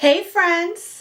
Hey friends!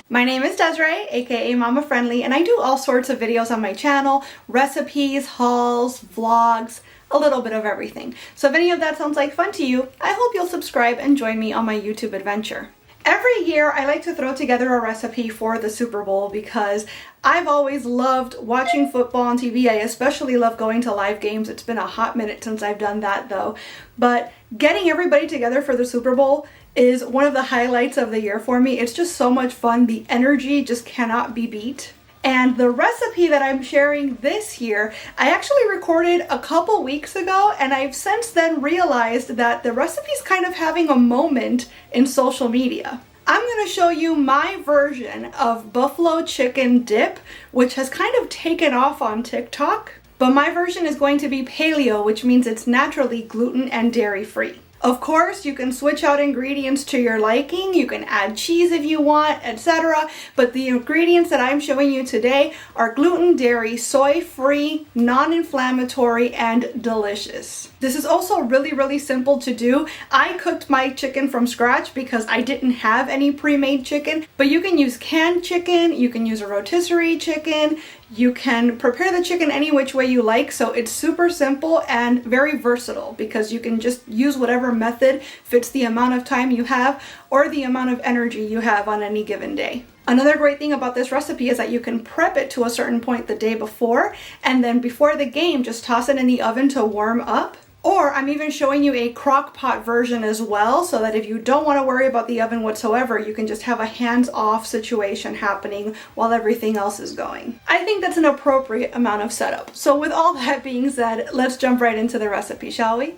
My name is Desiree, aka Mama Friendly, and I do all sorts of videos on my channel, recipes, hauls, vlogs, a little bit of everything. So if any of that sounds like fun to you, I hope you'll subscribe and join me on my YouTube adventure. Every year I like to throw together a recipe for the Super Bowl because I've always loved watching football on TV. I especially love going to live games. It's been a hot minute since I've done that though. But getting everybody together for the Super Bowl is one of the highlights of the year for me. It's just so much fun. The energy just cannot be beat. And the recipe that I'm sharing this year, I actually recorded a couple weeks ago, and I've since then realized that the recipe's kind of having a moment in social media. I'm going to show you my version of buffalo chicken dip, which has kind of taken off on TikTok, but my version is going to be paleo, which means it's naturally gluten and dairy free. Of course, you can switch out ingredients to your liking, you can add cheese if you want, etc. But the ingredients that I'm showing you today are gluten, dairy, soy-free, non-inflammatory, and delicious. This is also really simple to do. I cooked my chicken from scratch because I didn't have any pre-made chicken, but you can use canned chicken, you can use a rotisserie chicken, you can prepare the chicken any which way you like, so it's super simple and very versatile because you can just use whatever method fits the amount of time you have or the amount of energy you have on any given day. Another great thing about this recipe is that you can prep it to a certain point the day before, and then before the game just toss it in the oven to warm up. Or I'm even showing you a crock pot version as well, so that if you don't want to worry about the oven whatsoever, you can just have a hands-off situation happening while everything else is going. I think that's an appropriate amount of setup. So with all that being said, let's jump right into the recipe, shall we?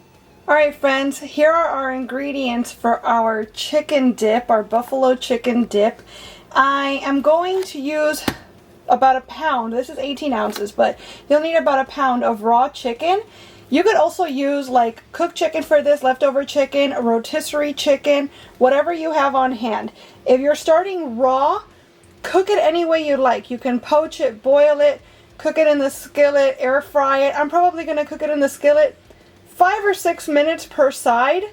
Alright friends, here are our ingredients for our chicken dip, our buffalo chicken dip. I am going to use about a pound, this is 18 ounces, but you'll need about a pound of raw chicken. You could also use like cooked chicken for this, leftover chicken, rotisserie chicken, whatever you have on hand. If you're starting raw, cook it any way you like. You can poach it, boil it, cook it in the skillet, air fry it. I'm probably going to cook it in the skillet 5 or 6 minutes per side.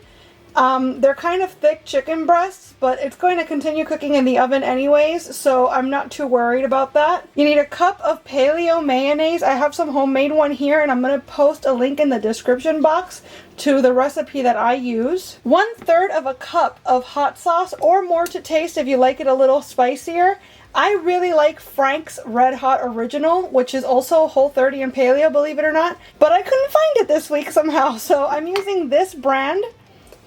They're kind of thick chicken breasts, but it's going to continue cooking in the oven anyways, so I'm not too worried about that. You need a cup of paleo mayonnaise. I have some homemade one here, and I'm going to post a link in the description box to the recipe that I use. 1/3 of a cup of hot sauce, or more to taste if you like it a little spicier. I really like Frank's Red Hot Original, which is also Whole30 and paleo, believe it or not, but I couldn't find it this week somehow, so I'm using this brand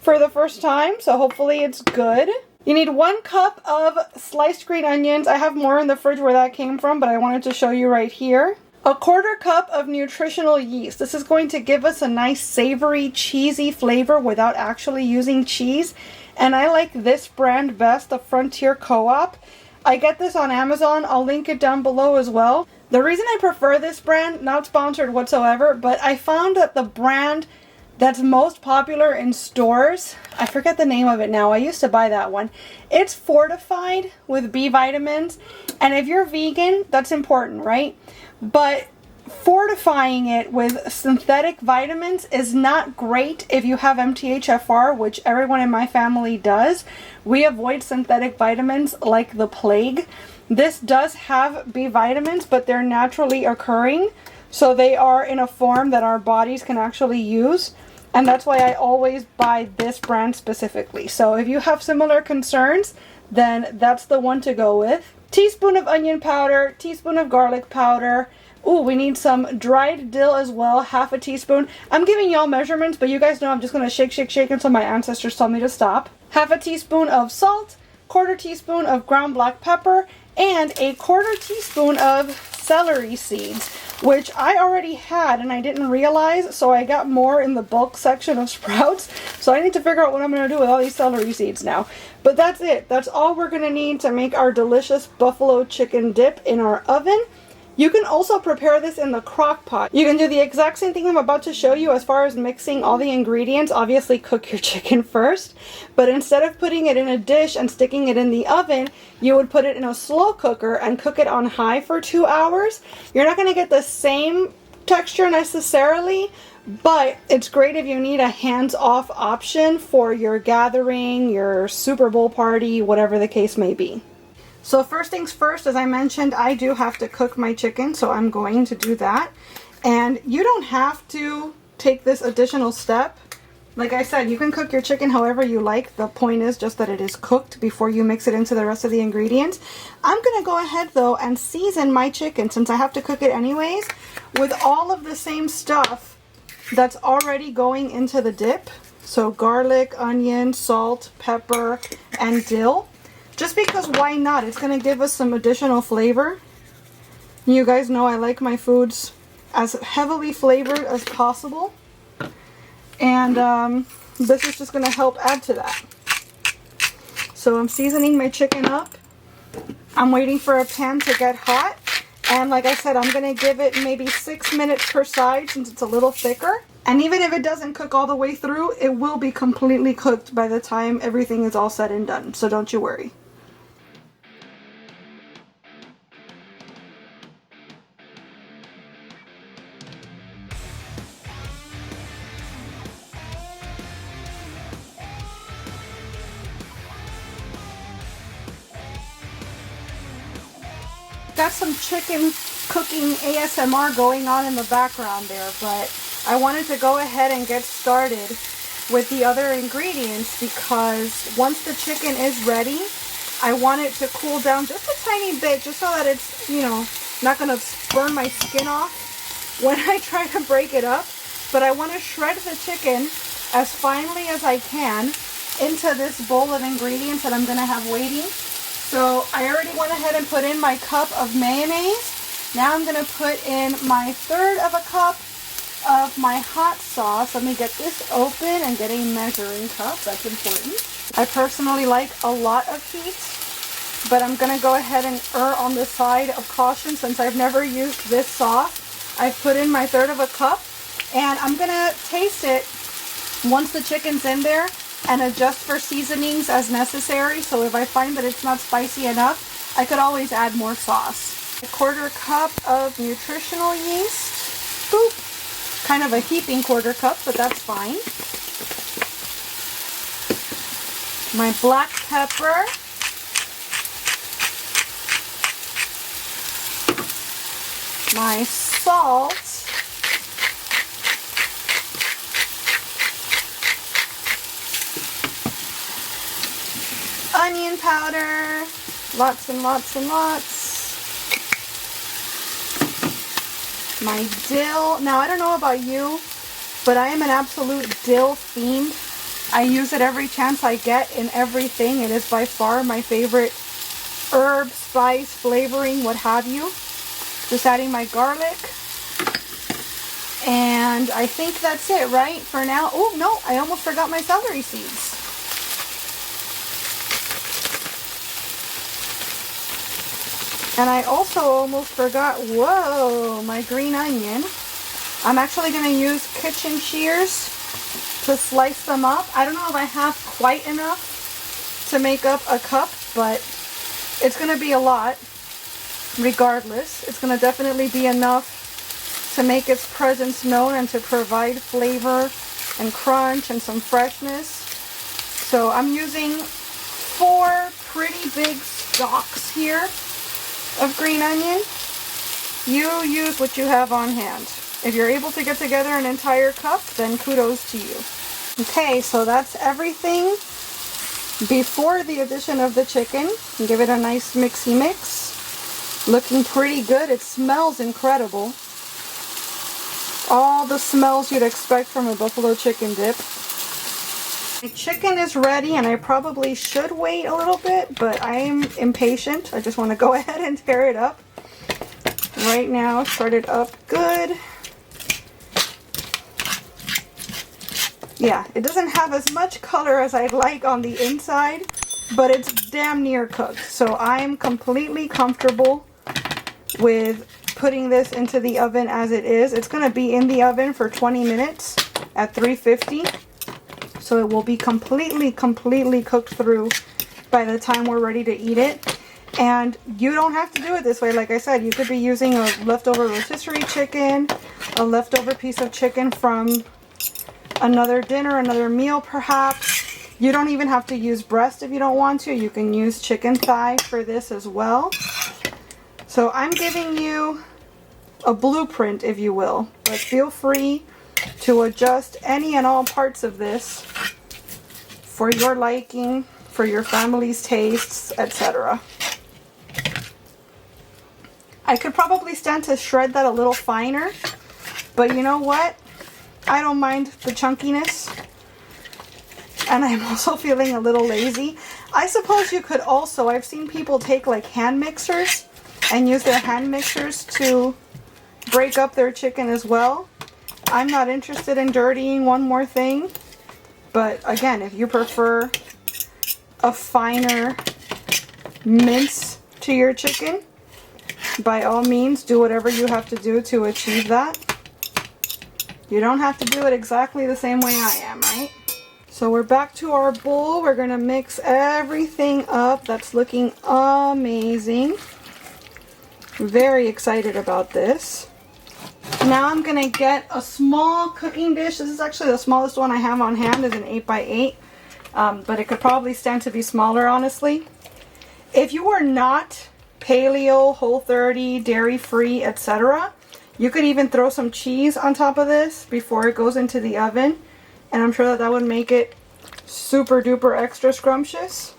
for the first time, so hopefully it's good. You need 1 cup of sliced green onions. I have more in the fridge where that came from, but I wanted to show you right here. 1/4 cup of nutritional yeast. This is going to give us a nice savory, cheesy flavor without actually using cheese. And I like this brand best, the Frontier Co-op. I get this on Amazon. I'll link it down below as well. The reason I prefer this brand, not sponsored whatsoever, but I found that the brand that's most popular in stores, I forget the name of it now, I used to buy that one. It's fortified with B vitamins, and if you're vegan, that's important, right? But fortifying it with synthetic vitamins is not great if you have MTHFR, which everyone in my family does. We avoid synthetic vitamins like the plague. This does have B vitamins, but they're naturally occurring, so they are in a form that our bodies can actually use. And that's why I always buy this brand specifically. So if you have similar concerns, then that's the one to go with. Teaspoon of onion powder, teaspoon of garlic powder. Ooh, we need some dried dill as well, 1/2 teaspoon. I'm giving y'all measurements, but you guys know I'm just going to shake until my ancestors tell me to stop. 1/2 teaspoon of salt, 1/4 teaspoon of ground black pepper, and 1/4 teaspoon of celery seeds, which I already had and I didn't realize, so I got more in the bulk section of Sprouts. So I need to figure out what I'm going to do with all these celery seeds now. But that's it. That's all we're going to need to make our delicious buffalo chicken dip in our oven. You can also prepare this in the crock pot. You can do the exact same thing I'm about to show you as far as mixing all the ingredients. Obviously cook your chicken first, but instead of putting it in a dish and sticking it in the oven, you would put it in a slow cooker and cook it on high for 2 hours. You're not going to get the same texture necessarily, But it's great if you need a hands-off option for your gathering, your Super Bowl party, whatever the case may be. So first things first, as I mentioned, I do have to cook my chicken, so I'm going to do that. And you don't have to take this additional step. Like I said, you can cook your chicken however you like. The point is just that it is cooked before you mix it into the rest of the ingredients. I'm going to go ahead though and season my chicken, since I have to cook it anyways, with all of the same stuff that's already going into the dip. So garlic, onion, salt, pepper, and dill. Just because why not? It's going to give us some additional flavor. You guys know I like my foods as heavily flavored as possible. And this is just going to help add to that. So I'm seasoning my chicken up. I'm waiting for a pan to get hot. And like I said, I'm going to give it maybe 6 minutes per side since it's a little thicker. And even if it doesn't cook all the way through, it will be completely cooked by the time everything is all said and done. So don't you worry. Got some chicken cooking ASMR going on in the background there, but I wanted to go ahead and get started with the other ingredients because once the chicken is ready, I want it to cool down just a tiny bit, just so that it's, you know, not going to burn my skin off when I try to break it up. But I want to shred the chicken as finely as I can into this bowl of ingredients that I'm going to have waiting. So I already went ahead and put in my cup of mayonnaise. Now I'm going to put in my 1/3 of a cup of my hot sauce. Let me get this open and get a measuring cup. That's important. I personally like a lot of heat, but I'm going to go ahead and err on the side of caution since I've never used this sauce. I've put in my 1/3 of a cup, and I'm going to taste it once the chicken's in there and adjust for seasonings as necessary. So if I find that it's not spicy enough, I could always add more sauce. A 1/4 cup of nutritional yeast. Boop. Kind of a heaping 1/4 cup, but that's fine. My black pepper. My salt. Onion powder, lots and lots and lots. My dill. Now, I don't know about you, but I am an absolute dill fiend. I use it every chance I get in everything. It is by far my favorite herb, spice, flavoring, what have you. Just adding my garlic. And I think that's it, right? For now. Oh, no, I almost forgot my celery seeds. And I also almost forgot, whoa, my green onion. I'm actually going to use kitchen shears to slice them up. I don't know if I have quite enough to make up a cup, but it's going to be a lot regardless. It's going to definitely be enough to make its presence known and to provide flavor and crunch and some freshness. So I'm using 4 pretty big stalks here of green onion. You use what you have on hand. If you're able to get together an entire cup, then kudos to you. Okay, so that's everything before the addition of the chicken. Give it a nice mixy mix. Looking pretty good. It smells incredible. All the smells you'd expect from a buffalo chicken dip. My chicken is ready, and I probably should wait a little bit, but I'm impatient. I just want to go ahead and tear it up right now. Start it up good. Yeah, it doesn't have as much color as I'd like on the inside, but it's damn near cooked. So I'm completely comfortable with putting this into the oven as it is. It's going to be in the oven for 20 minutes at 350. So it will be completely cooked through by the time we're ready to eat it. And you don't have to do it this way. Like I said, you could be using a leftover rotisserie chicken, a leftover piece of chicken from another dinner, another meal perhaps. You don't even have to use breast if you don't want to. You can use chicken thigh for this as well. So I'm giving you a blueprint, if you will, but feel free to adjust any and all parts of this for your liking, for your family's tastes, etc. I could probably stand to shred that a little finer, but you know what? I don't mind the chunkiness, and I'm also feeling a little lazy. I suppose you could also, I've seen people take like hand mixers and use their hand mixers to break up their chicken as well. I'm not interested in dirtying one more thing, but again, if you prefer a finer mince to your chicken, by all means, do whatever you have to do to achieve that. You don't have to do it exactly the same way I am, right? So we're back to our bowl. We're gonna mix everything up. That's looking amazing. Very excited about this. Now I'm gonna get a small cooking dish. This is actually the smallest one I have on hand, is an 8x8, but it could probably stand to be smaller, honestly. If you are not paleo, Whole30, dairy-free, etc., you could even throw some cheese on top of this before it goes into the oven, and I'm sure that that would make it super duper extra scrumptious.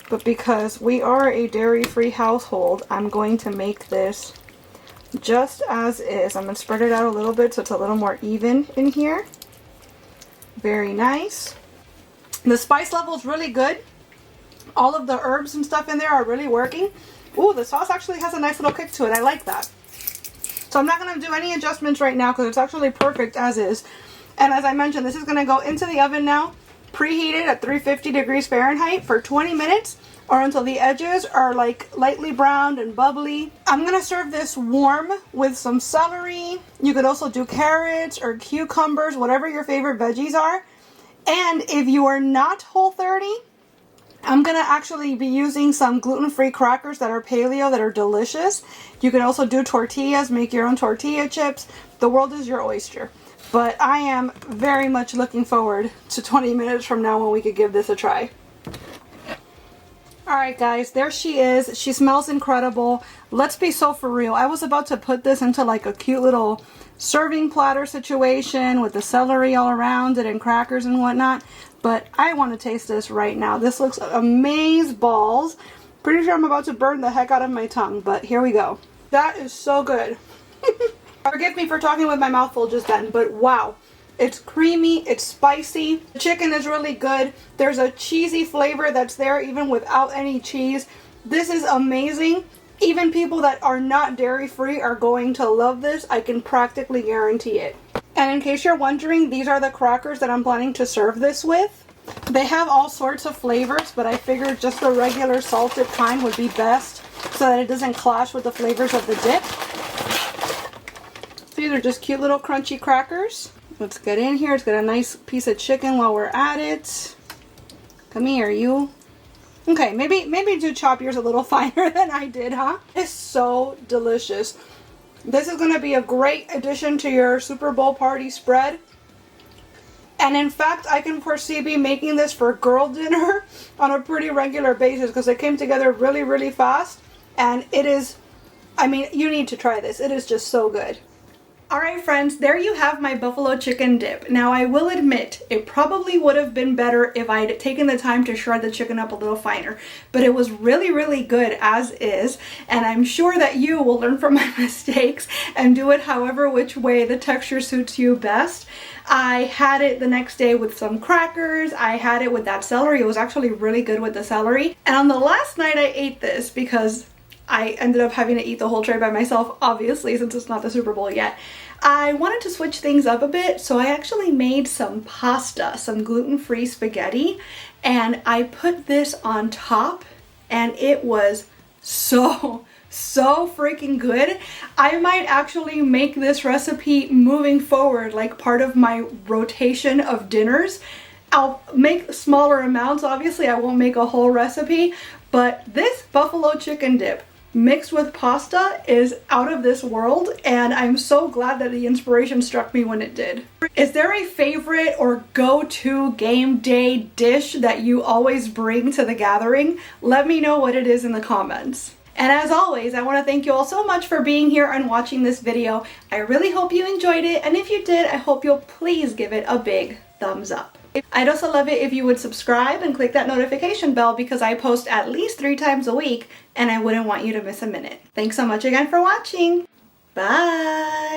But because we are a dairy-free household, I'm going to make this just as is. I'm going to spread it out a little bit so it's a little more even in here. Very nice. The spice level is really good. All of the herbs and stuff in there are really working. Ooh, the sauce actually has a nice little kick to it. I like that. So I'm not going to do any adjustments right now because it's actually perfect as is. And as I mentioned, this is going to go into the oven now, preheated at 350 degrees Fahrenheit for 20 minutes or until the edges are like lightly browned and bubbly. I'm going to serve this warm with some celery. You could also do carrots or cucumbers, whatever your favorite veggies are. And if you are not Whole30, I'm going to actually be using some gluten-free crackers that are paleo that are delicious. You can also do tortillas, make your own tortilla chips. The world is your oyster. But I am very much looking forward to 20 minutes from now when we could give this a try. Alright guys, there she is. She smells incredible. Let's be so for real. I was about to put this into like a cute little serving platter situation with the celery all around it and crackers and whatnot. But I want to taste this right now. This looks amazeballs. Pretty sure I'm about to burn the heck out of my tongue, but here we go. That is so good. Forgive me for talking with my mouth full just then, but wow. It's creamy, it's spicy. The chicken is really good. There's a cheesy flavor that's there even without any cheese. This is amazing. Even people that are not dairy-free are going to love this. I can practically guarantee it. And in case you're wondering, these are the crackers that I'm planning to serve this with. They have all sorts of flavors, but I figured just the regular salted kind would be best so that it doesn't clash with the flavors of the dip. So these are just cute little crunchy crackers. Let's get in here. Let's get a nice piece of chicken while we're at it. Come here, you. Okay, maybe do chop yours a little finer than I did, huh? It's so delicious. This is going to be a great addition to your Super Bowl party spread. And in fact, I can foresee me making this for girl dinner on a pretty regular basis because it came together really, really fast. And it is, I mean, you need to try this. It is just so good. Alright friends, there you have my buffalo chicken dip. Now I will admit, it probably would have been better if I had taken the time to shred the chicken up a little finer. But it was really, really good as is. And I'm sure that you will learn from my mistakes and do it however which way the texture suits you best. I had it the next day with some crackers. I had it with that celery. It was actually really good with the celery. And on the last night I ate this because I ended up having to eat the whole tray by myself, obviously, since it's not the Super Bowl yet. I wanted to switch things up a bit, so I actually made some pasta, some gluten-free spaghetti, and I put this on top, and it was so freaking good. I might actually make this recipe moving forward, like part of my rotation of dinners. I'll make smaller amounts, obviously I won't make a whole recipe, but this buffalo chicken dip mixed with pasta is out of this world, and I'm so glad that the inspiration struck me when it did. Is there a favorite or go-to game day dish that you always bring to the gathering? Let me know what it is in the comments. And as always, I want to thank you all so much for being here and watching this video. I really hope you enjoyed it, and if you did, I hope you'll please give it a big thumbs up. I'd also love it if you would subscribe and click that notification bell because I post at least 3 times a week and I wouldn't want you to miss a minute. Thanks so much again for watching. Bye!